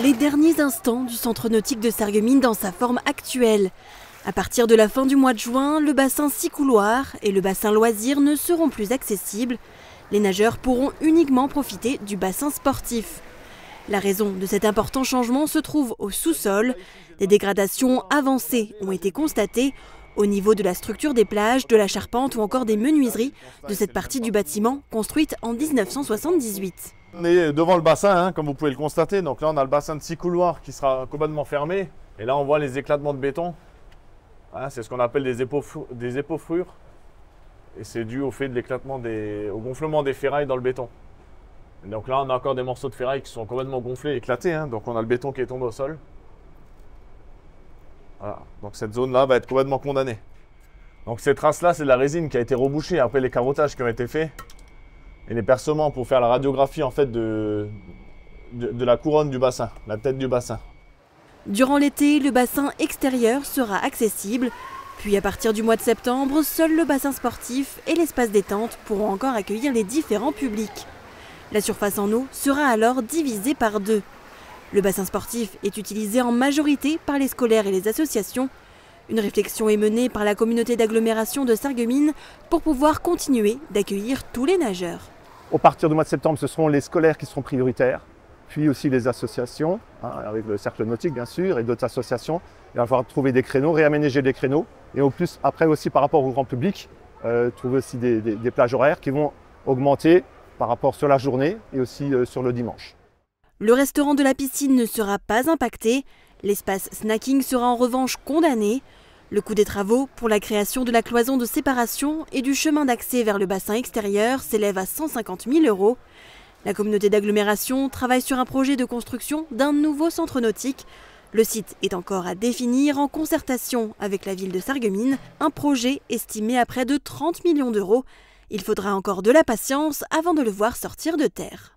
Les derniers instants du centre nautique de Sarreguemines dans sa forme actuelle. À partir de la fin du mois de juin, le bassin 6 couloirs et le bassin loisirs ne seront plus accessibles. Les nageurs pourront uniquement profiter du bassin sportif. La raison de cet important changement se trouve au sous-sol. Des dégradations avancées ont été constatées au niveau de la structure des plages, de la charpente ou encore des menuiseries de cette partie du bâtiment construite en 1978. On est devant le bassin, comme vous pouvez le constater. Donc là, on a le bassin de 6 couloirs qui sera complètement fermé. Et là, on voit les éclatements de béton. C'est ce qu'on appelle des épaufrures. Et c'est dû au fait de l'éclatement au gonflement des ferrailles dans le béton. Et donc là, on a encore des morceaux de ferraille qui sont complètement gonflés, éclatés. Donc on a le béton qui est tombé au sol. Voilà. Donc cette zone-là va être complètement condamnée. Donc ces traces-là, c'est de la résine qui a été rebouchée après les carottages qui ont été faits. Et les percements pour faire la radiographie en fait de la couronne du bassin, la tête du bassin. Durant l'été, le bassin extérieur sera accessible. Puis à partir du mois de septembre, seul le bassin sportif et l'espace détente pourront encore accueillir les différents publics. La surface en eau sera alors divisée par 2. Le bassin sportif est utilisé en majorité par les scolaires et les associations. Une réflexion est menée par la communauté d'agglomération de Sarreguemines pour pouvoir continuer d'accueillir tous les nageurs. Au partir du mois de septembre, ce seront les scolaires qui seront prioritaires, puis aussi les associations, avec le cercle nautique bien sûr, et d'autres associations. Il va falloir trouver des créneaux, réaménager des créneaux, et au plus après aussi par rapport au grand public, trouver aussi des plages horaires qui vont augmenter par rapport sur la journée et aussi sur le dimanche. Le restaurant de la piscine ne sera pas impacté. L'espace snacking sera en revanche condamné. Le coût des travaux pour la création de la cloison de séparation et du chemin d'accès vers le bassin extérieur s'élève à 150 000 €. La communauté d'agglomération travaille sur un projet de construction d'un nouveau centre nautique. Le site est encore à définir en concertation avec la ville de Sarreguemines, un projet estimé à près de 30 millions €. Il faudra encore de la patience avant de le voir sortir de terre.